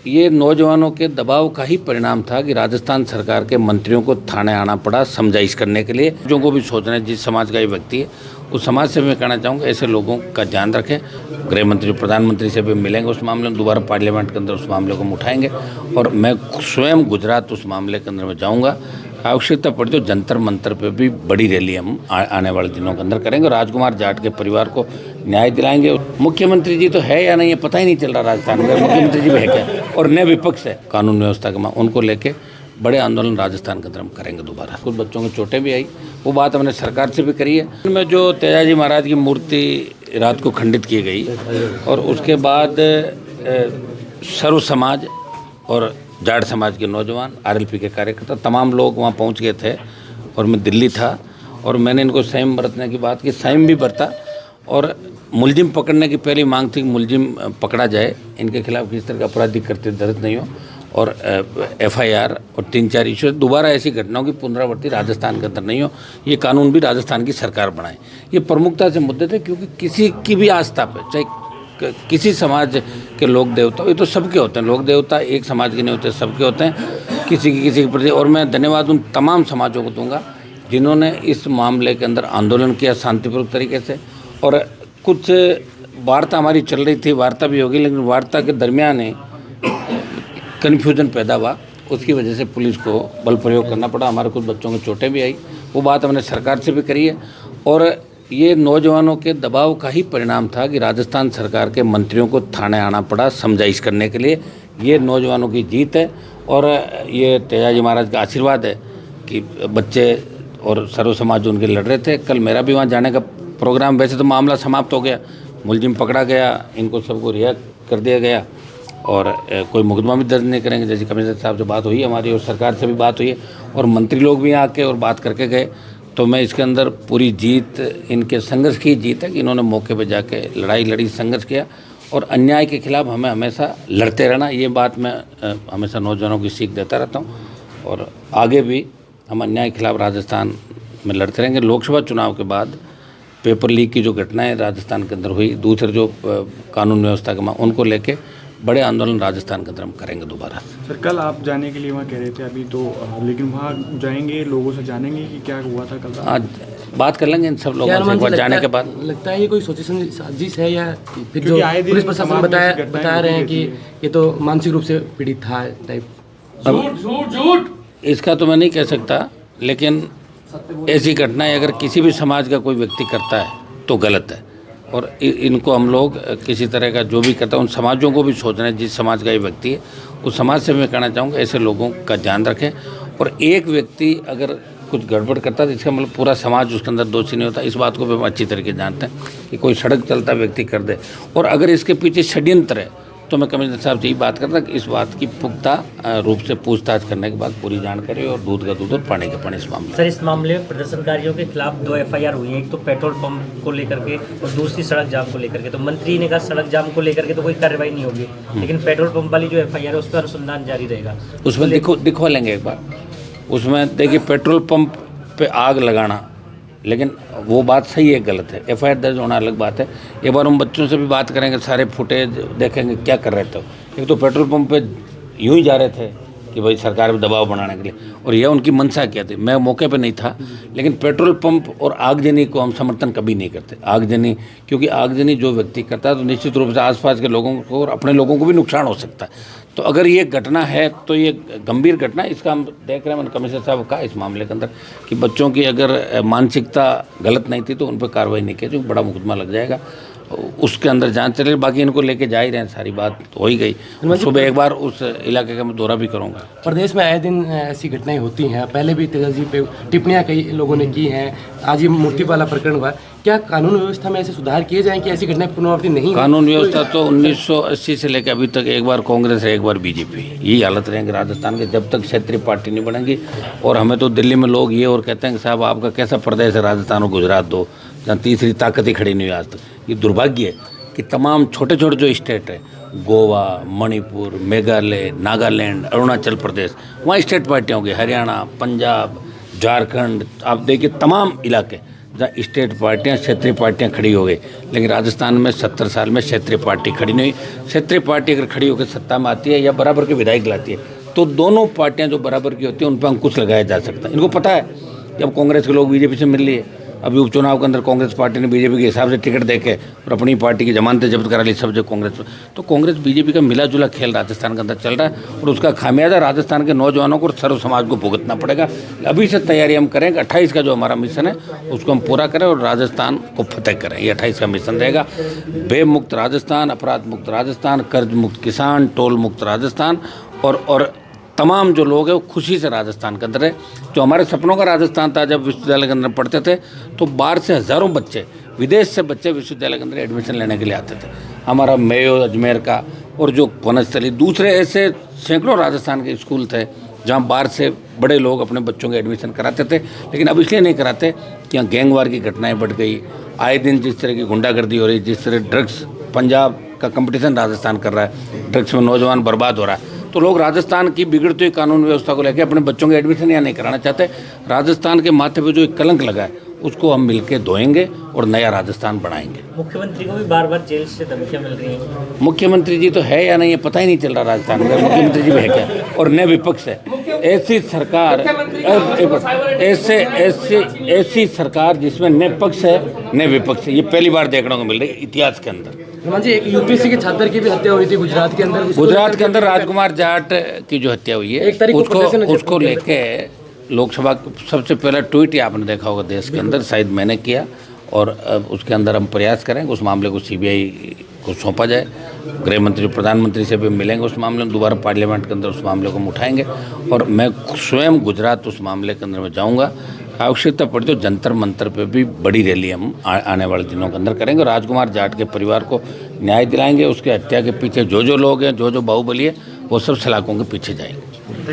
ये नौजवानों के दबाव का ही परिणाम था कि राजस्थान सरकार के मंत्रियों को थाने आना पड़ा समझाइश करने के लिए। जो को भी सोचना है, जिस समाज का ये व्यक्ति है उस समाज से मैं कहना चाहूँगा ऐसे लोगों का ध्यान रखें। गृह मंत्री प्रधानमंत्री से भी मिलेंगे, उस मामले में दोबारा पार्लियामेंट के अंदर उस मामले को हम उठाएंगे और मैं स्वयं गुजरात उस मामले के अंदर में जाऊँगा। आवश्यकता पड़ी तो जंतर मंतर पे भी बड़ी रैली हम आने वाले दिनों के अंदर करेंगे। राजकुमार जाट के परिवार को न्याय दिलाएंगे। मुख्यमंत्री जी तो है या नहीं है पता ही नहीं चल रहा राजस्थान में, मुख्यमंत्री जी भी है क्या, और नए विपक्ष है कानून व्यवस्था के उनको लेके बड़े आंदोलन राजस्थान के अंदर हम करेंगे दोबारा। कुछ बच्चों को चोटें भी आई, वो बात हमने सरकार से भी करी है। उनमें जो तेजाजी महाराज की मूर्ति रात को खंडित की गई और उसके बाद सर्व समाज और जाट समाज के नौजवान, आरएलपी के कार्यकर्ता, तमाम लोग वहाँ पहुँच गए थे और मैं दिल्ली था और मैंने इनको संयम बरतने की बात की, संयम भी बरता और मुलजिम पकड़ने की पहली मांग थी कि मुलजिम पकड़ा जाए, इनके खिलाफ किस तरह का आपराधिक कृत्य दर्ज नहीं हो और एफआईआर और 3-4 इशू दोबारा ऐसी घटनाओं की पुनरावृत्ति राजस्थान के अंदर नहीं हो। ये कानून भी राजस्थान की सरकार बनाए। ये प्रमुखता से मुद्दे थे क्योंकि किसी की भी आस्था पे, चाहे किसी समाज के लोग देवता, ये तो सबके होते हैं, लोग देवता एक समाज के नहीं होते, सबके होते हैं, किसी के प्रति। और मैं धन्यवाद उन तमाम समाजों को दूंगा जिन्होंने इस मामले के अंदर आंदोलन किया शांतिपूर्वक तरीके से। और कुछ वार्ता हमारी चल रही थी, वार्ता भी होगी, लेकिन वार्ता के दरमियान ही कन्फ्यूजन पैदा हुआ, उसकी वजह से पुलिस को बल प्रयोग करना पड़ा। हमारे कुछ बच्चों को चोटें भी आई, वो बात हमने सरकार से भी करी है। और ये नौजवानों के दबाव का ही परिणाम था कि राजस्थान सरकार के मंत्रियों को थाने आना पड़ा समझाइश करने के लिए। ये नौजवानों की जीत है और ये तेजाजी महाराज का आशीर्वाद है कि बच्चे और सर्व समाज उनके लड़ रहे थे। कल मेरा भी वहाँ जाने का प्रोग्राम, वैसे तो मामला समाप्त हो गया, मुलजिम पकड़ा गया, इनको सबको रिहा कर दिया गया और कोई मुकदमा भी दर्ज नहीं करेंगे। जैसे कमिश्नर साहब से बात हुई हमारी और सरकार से भी बात हुई है और मंत्री लोग भी यहाँ आके और बात करके गए। तो मैं इसके अंदर पूरी जीत इनके संघर्ष की जीत है कि इन्होंने मौके पे जाके लड़ाई लड़ी, संघर्ष किया और अन्याय के खिलाफ हमें हमेशा लड़ते रहना। ये बात मैं हमेशा नौजवानों की सीख देता रहता हूँ और आगे भी हम अन्याय के खिलाफ राजस्थान में लड़ते रहेंगे। लोकसभा चुनाव के बाद पेपर लीक की जो घटनाएं राजस्थान के अंदर हुई, दूसरे जो कानून व्यवस्था के उनको लेके बड़े आंदोलन राजस्थान के अंदर हम करेंगे दोबारा। सर, कल आप जाने के लिए वहाँ कह रहे थे अभी तो, लेकिन वहाँ जाएंगे, लोगों से जानेंगे कि क्या हुआ था कल? आज बात कर लेंगे इन सब लोगों से एक बार जाने के बाद। लगता है ये कोई सोची समझी साजिश है या फिर जो पुलिस प्रशासन बता रहे हैं कि ये तो मानसिक रूप से पीड़ित था टाइप? झूठ इसका तो मैं नहीं कह सकता, लेकिन ऐसी घटनाएं अगर किसी भी समाज का कोई व्यक्ति करता है तो गलत है और इनको हम लोग किसी तरह का जो भी करता है उन समाजों को भी सोचना है, जिस समाज का ये व्यक्ति है उस समाज से मैं कहना चाहूँगा ऐसे लोगों का ध्यान रखें। और एक व्यक्ति अगर कुछ गड़बड़ करता है तो इसका मतलब पूरा समाज उसके अंदर दोषी नहीं होता। इस बात को भी हम अच्छी तरीके जानते हैं कि कोई सड़क चलता व्यक्ति कर दे और अगर इसके पीछे षड्यंत्र है तो मैं कमिश्नर साहब से यही बात करता कि इस बात की पुख्ता रूप से पूछताछ करने के बाद पूरी जानकारी और दूध का दूध और पानी का पानी इस मामले। सर, इस मामले में प्रदर्शनकारियों के खिलाफ 2 एफआईआर हुई हैं, एक तो पेट्रोल पंप को लेकर के और दूसरी सड़क जाम को लेकर के। तो मंत्री ने कहा सड़क जाम को लेकर के तो कोई कार्रवाई नहीं होगी, लेकिन पेट्रोल पंप वाली जो एफआईआर है उस पर अनुसंधान जारी रहेगा। उसमें दिखवा लेंगे एक बार। उसमें देखिए पेट्रोल पंप पे आग लगाना, लेकिन वो बात सही है गलत है, एफआईआर दर्ज होना अलग बात है। एक बार हम बच्चों से भी बात करेंगे, सारे फुटेज देखेंगे क्या कर रहे थे। एक तो पेट्रोल पंप पे यूं ही जा रहे थे कि भाई सरकार पे दबाव बनाने के लिए, और यह उनकी मंशा क्या थी। मैं मौके पे नहीं था, लेकिन पेट्रोल पंप और आगजनी को हम समर्थन कभी नहीं करते। आगजनी, क्योंकि आगजनी जो व्यक्ति करता है तो निश्चित रूप से आसपास के लोगों को और अपने लोगों को भी नुकसान हो सकता है। तो अगर ये घटना है तो ये गंभीर घटना है, इसका हम देख रहे हैं। मैंने कमिश्नर साहब कहा इस मामले के अंदर कि बच्चों की अगर मानसिकता गलत नहीं थी तो उन पर कार्रवाई नहीं की, जो बड़ा मुकदमा लग जाएगा, उसके अंदर जांच चले। बाकी इनको लेके जा ही रहे हैं, सारी बात हो ही गई। सुबह एक बार उस इलाके का मैं दौरा भी करूंगा। प्रदेश में आए दिन ऐसी घटनाएं होती हैं, पहले भी तेजाजी पे टिप्पणियां कई लोगों ने की हैं, आज ये मूर्ति वाला प्रकरण हुआ। क्या कानून व्यवस्था में ऐसे सुधार किए जाएं कि ऐसी घटनाएं पुनरावृत्ति नहीं? कानून व्यवस्था तो 1980 से लेकर अभी तक एक बार कांग्रेस है, एक बार बीजेपी, यही हालत रहेंगे राजस्थान के जब तक क्षेत्रीय पार्टी नहीं बनेगी। और हमें तो दिल्ली में लोग ये और कहते हैं कि साहब आपका कैसा प्रदेश है राजस्थान और गुजरात दो, जहाँ तीसरी ताकत ही खड़ी नहीं हुई आज तक। ये दुर्भाग्य है कि तमाम छोटे छोटे जो स्टेट है, गोवा, मणिपुर, मेघालय, नागालैंड, अरुणाचल प्रदेश, वहाँ स्टेट पार्टियाँ होंगी, हरियाणा, पंजाब, झारखंड, आप देखिए तमाम इलाके जहाँ स्टेट पार्टियाँ क्षेत्रीय पार्टियाँ खड़ी हो गई, लेकिन राजस्थान में 70 साल में क्षेत्रीय पार्टी खड़ी नहीं हुई। क्षेत्रीय पार्टी अगर खड़ी होकर सत्ता में आती है या बराबर के विधायक लाती है तो दोनों पार्टियां जो बराबर की होती हैं उन पर अंकुश लगाया जा सकता है। इनको पता है कि अब कांग्रेस के लोग बीजेपी से मिल लिए, अभी उपचुनाव के अंदर कांग्रेस पार्टी ने बीजेपी के हिसाब से टिकट देके और अपनी पार्टी की जमानतें जब्त करा ली सब जो कांग्रेस। तो कांग्रेस बीजेपी का मिला जुला खेल राजस्थान के अंदर चल रहा है और उसका खामियाजा राजस्थान के नौजवानों को और सर्व समाज को भुगतना पड़ेगा। अभी से तैयारी हम करें कि 28 का जो हमारा मिशन है उसको हम पूरा करें और राजस्थान को फतेह करें। ये 28 का मिशन रहेगा। बे मुक्त राजस्थान, अपराध मुक्त राजस्थान, कर्ज मुक्त किसान, टोल मुक्त राजस्थान और तमाम जो लोग हैं वो खुशी से राजस्थान के अंदर है। जो हमारे सपनों का राजस्थान था, जब विश्वविद्यालय के अंदर पढ़ते थे तो बाहर से हज़ारों बच्चे, विदेश से बच्चे विश्वविद्यालय के अंदर एडमिशन लेने के लिए आते थे। हमारा मेयो अजमेर का और जो वनस्थली, दूसरे ऐसे सैकड़ों राजस्थान के स्कूल थे जहाँ बाहर से बड़े लोग अपने बच्चों के एडमिशन कराते थे, लेकिन अब इसलिए नहीं कराते कि यहाँ गैंगवार की घटनाएँ बढ़ गई। आए दिन जिस तरह की गुंडागर्दी हो रही, जिस तरह ड्रग्स, पंजाब का कंपटीशन राजस्थान कर रहा है, ड्रग्स में नौजवान बर्बाद हो रहा है, तो लोग राजस्थान की बिगड़ती हुई कानून व्यवस्था को लेकर अपने बच्चों के एडमिशन यहाँ नहीं कराना चाहते। राजस्थान के माथे पे जो एक कलंक लगा है उसको हम मिलकर धोएंगे और नया राजस्थान बनाएंगे। मुख्यमंत्री को भी बार बार जेल से धमकियां मिल रही हैं। मुख्यमंत्री जी तो है या नहीं ये पता ही नहीं चल रहा राजस्थान में, मुख्यमंत्री जी भी है क्या, और न विपक्ष है। ऐसी सरकार, ऐसी सरकार जिसमें न पक्ष है न विपक्ष है, ये पहली बार देखने को मिल रही है इतिहास के अंदर। हनुमान जी, एक यूपीएससी के छात्र की भी हत्या हुई थी गुजरात के अंदर। गुजरात के अंदर राजकुमार जाट की जो हत्या हुई है, उसको लेके लोकसभा सबसे पहला ट्वीट ही आपने देखा होगा देश के अंदर, शायद मैंने किया, और उसके अंदर हम प्रयास करेंगे उस मामले को सीबीआई को सौंपा जाए। गृह मंत्री, प्रधानमंत्री से भी मिलेंगे उस मामले में, दोबारा पार्लियामेंट के अंदर उस मामले को हम उठाएंगे और मैं स्वयं गुजरात उस मामले के अंदर में जाऊँगा। आवश्यकता पड़ी तो जंतर मंतर पे भी बड़ी रैली हम आने वाले दिनों के अंदर करेंगे। राजकुमार जाट के परिवार को न्याय दिलाएंगे। उसके हत्या के पीछे जो लोग हैं, जो बाहुबली है, वो सब सलाखों के पीछे जाएंगे।